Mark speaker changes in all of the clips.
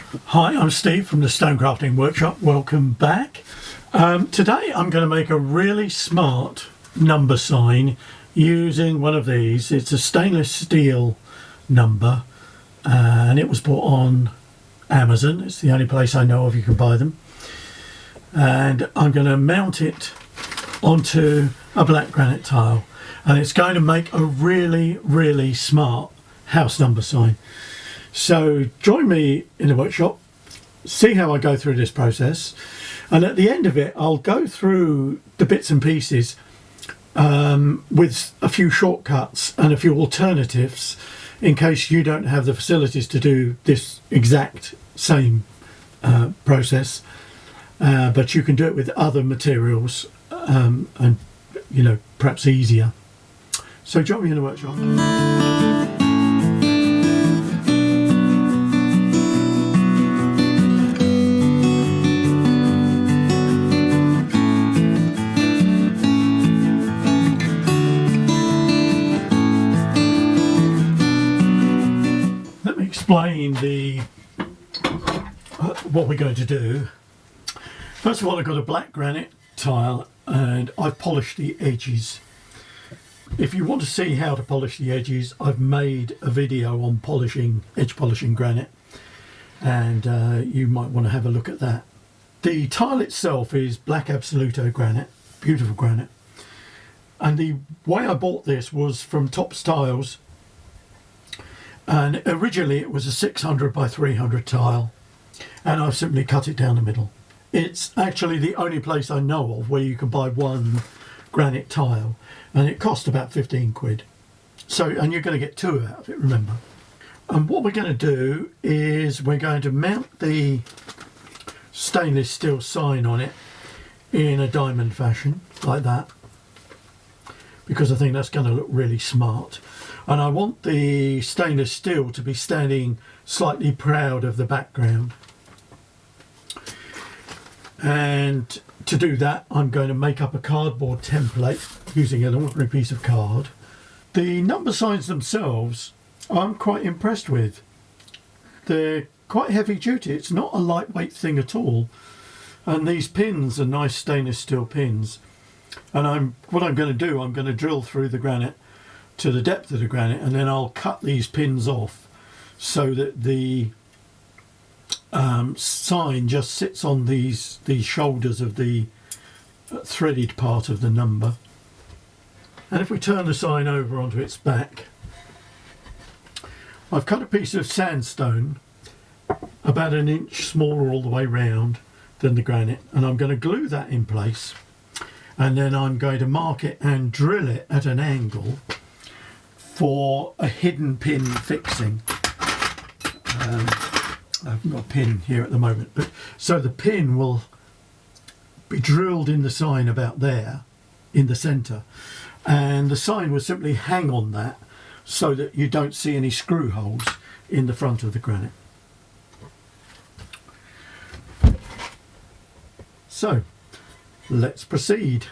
Speaker 1: Hi, I'm Steve from the Stonecrafting Workshop. Welcome back. Today I'm going to make a really smart number sign using one of these. It's a stainless steel number and it was bought on Amazon. It's the only place I know of you can buy them. And I'm going to mount it onto a black granite tile, and it's going to make a really smart house number sign. So join me in the workshop, see how I go through this process, and at the end of it I'll go through the bits and pieces with a few shortcuts and a few alternatives in case you don't have the facilities to do this exact same process, but you can do it with other materials and perhaps easier. So join me in the workshop. Let me explain what we're going to do. First of all, I've got a black granite tile and I've polished the edges. If you want to see how to polish the edges, I've made a video on edge polishing granite, and you might want to have a look at that. The tile itself is black absoluto granite, beautiful granite, and the way I bought this was from Tops Tiles, and originally it was a 600 by 300 tile, and I've simply cut it down the middle. It's actually the only place I know of where you can buy one granite tile, and it cost about 15 quid. So, and you're going to get two out of it, remember. And what we're going to do is we're going to mount the stainless steel sign on it in a diamond fashion, like that, because I think that's going to look really smart. And I want the stainless steel to be standing slightly proud of the background. And to do that, I'm going to make up a cardboard template using an ordinary piece of card. The number signs themselves I'm quite impressed with. They're quite heavy duty. It's not a lightweight thing at all. And these pins are nice stainless steel pins. And what I'm going to do, I'm going to drill through the granite to the depth of the granite, and then I'll cut these pins off so that the sign just sits on these shoulders of the threaded part of the number. And if we turn the sign over onto its back, I've cut a piece of sandstone about an inch smaller all the way round than the granite, and I'm going to glue that in place, and then I'm going to mark it and drill it at an angle for a hidden pin fixing. I've got a pin here at the moment, but so the pin will be drilled in the sign about there in the centre, and the sign will simply hang on that so that you don't see any screw holes in the front of the granite. So let's proceed.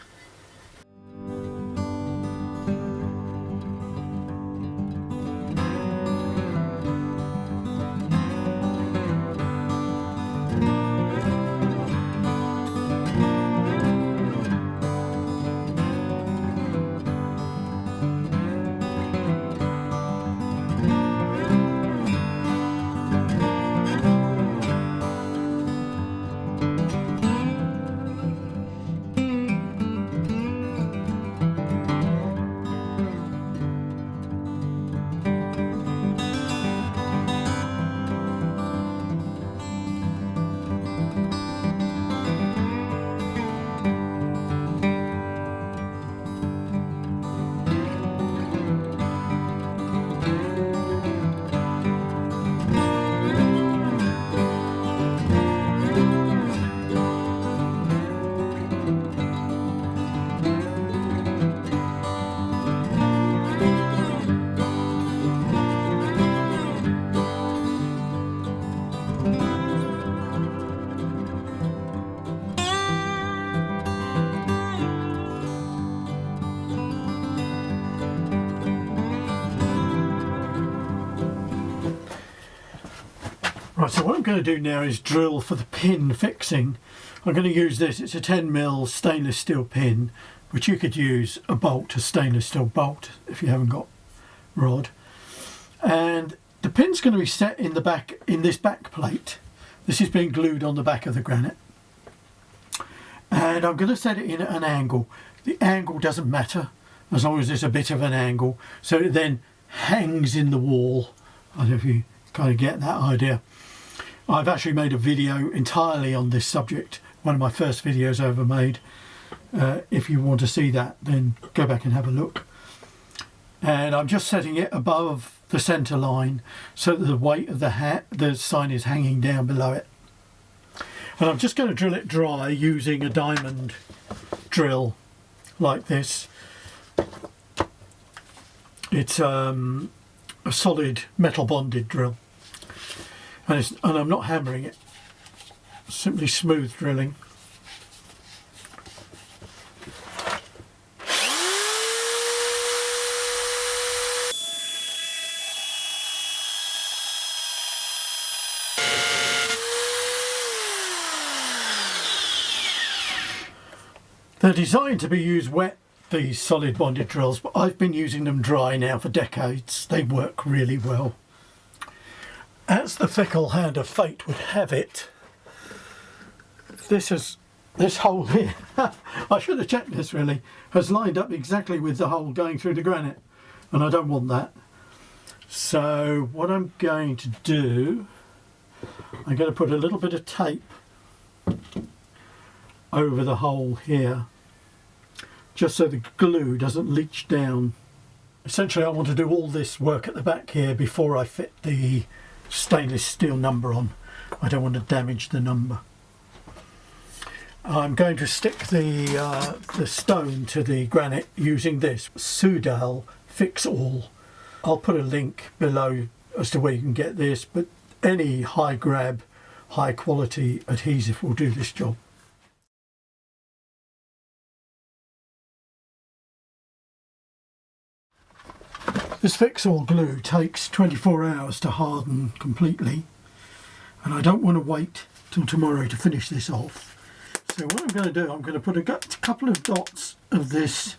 Speaker 1: Right, so what I'm going to do now is drill for the pin fixing. I'm going to use this. It's a 10mm stainless steel pin, which you could use a bolt, a stainless steel bolt, if you haven't got rod. And the pin's going to be set in the back, in this back plate. This is being glued on the back of the granite. And I'm going to set it in at an angle. The angle doesn't matter as long as there's a bit of an angle, so it then hangs in the wall. I don't know if you kind of get that idea. I've actually made a video entirely on this subject, one of my first videos I ever made. If you want to see that, then go back and have a look. And I'm just setting it above the centre line so that the weight of the sign is hanging down below it. And I'm just going to drill it dry using a diamond drill like this. It's a solid metal bonded drill, and I'm not hammering it, simply smooth drilling. They're designed to be used wet, these solid bonded drills, but I've been using them dry now for decades. They work really well. As the fickle hand of fate would have it, this hole here, I should have checked this really, has lined up exactly with the hole going through the granite, and I don't want that. So what I'm going to do, I'm going to put a little bit of tape over the hole here, just so the glue doesn't leach down. Essentially I want to do all this work at the back here before I fit the stainless steel number on. I don't want to damage the number. I'm going to stick the stone to the granite using this Soudal Fix All. I'll put a link below as to where you can get this, but any high grab, high quality adhesive will do this job. This Fix-All glue takes 24 hours to harden completely, and I don't want to wait till tomorrow to finish this off. So what I'm going to do, I'm going to put a couple of dots of this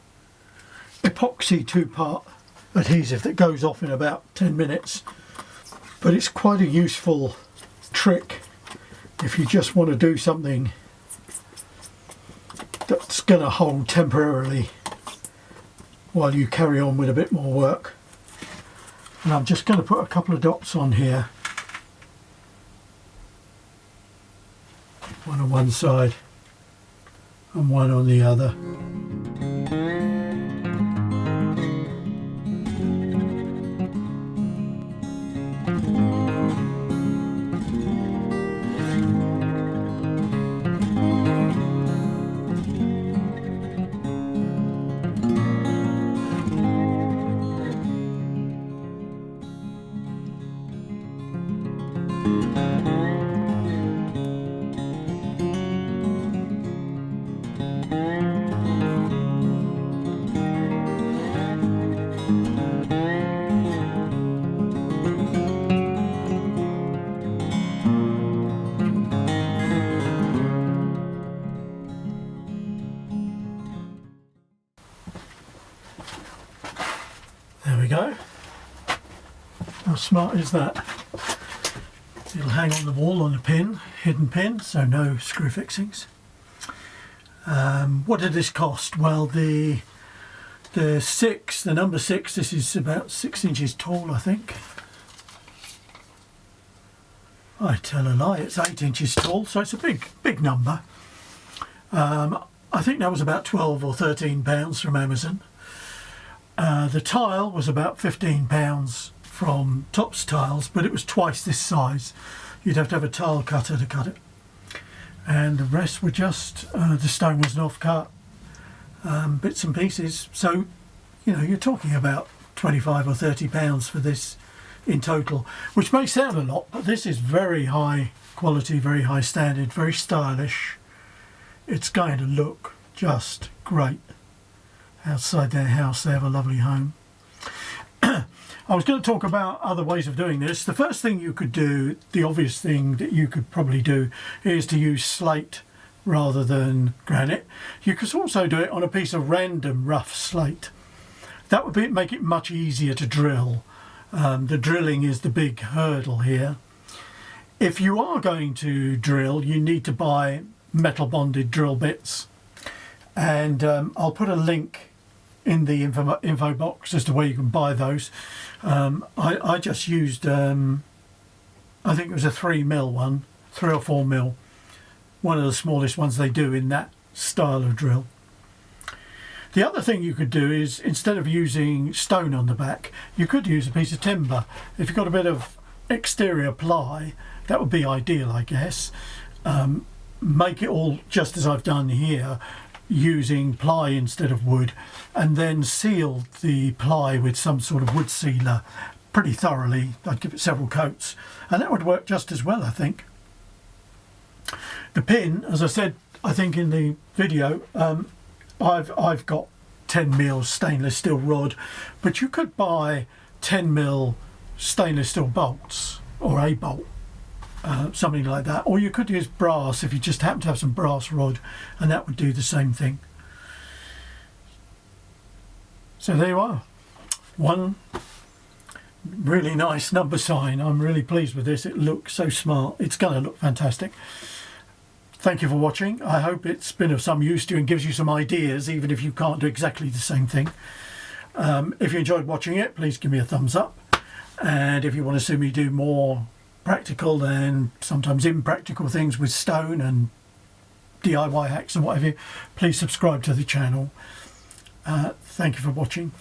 Speaker 1: epoxy 2-part adhesive that goes off in about 10 minutes. But it's quite a useful trick if you just want to do something that's going to hold temporarily while you carry on with a bit more work. And I'm just going to put a couple of dots on here, one on one side and one on the other. There we go. How smart is that? It'll hang on the wall on a pin, hidden pin, so no screw fixings. What did this cost? Well, the number 6, this is about 6 inches tall, I think. I tell a lie, it's 8 inches tall, so it's a big number. I think that was about 12 or 13 pounds from Amazon. The tile was about 15 pounds from Tops Tiles, but it was twice this size. You'd have to have a tile cutter to cut it. And the rest were just, the stone was an off-cut, bits and pieces. So, you know, you're talking about 25 or 30 pounds for this in total, which may sound a lot, but this is very high quality, very high standard, very stylish. It's going to look just great outside their house. They have a lovely home. I was going to talk about other ways of doing this. The first thing you could do, the obvious thing that you could probably do, is to use slate rather than granite. You could also do it on a piece of random rough slate. That would make it much easier to drill. The drilling is the big hurdle here. If you are going to drill, you need to buy metal bonded drill bits, and I'll put a link in the info box as to where you can buy those. I just used, I think it was a 3mm one, 3 or 4mm, one of the smallest ones they do in that style of drill. The other thing you could do is, instead of using stone on the back, you could use a piece of timber. If you've got a bit of exterior ply, that would be ideal, I guess. Make it all just as I've done here, using ply instead of wood, and then seal the ply with some sort of wood sealer pretty thoroughly. I'd give it several coats, and that would work just as well, I think. The pin, as I said, I think in the video, I've got 10mm stainless steel rod, but you could buy 10mm stainless steel bolts, or a bolt, something like that, or you could use brass if you just happen to have some brass rod, and that would do the same thing. So there you are, one really nice number sign. I'm really pleased with this. It looks so smart. It's going to look fantastic. Thank you for watching. I hope it's been of some use to you and gives you some ideas, even if you can't do exactly the same thing. If you enjoyed watching it, please give me a thumbs up. And if you want to see me do more practical and sometimes impractical things with stone and DIY hacks and whatever, please subscribe to the channel. Thank you for watching.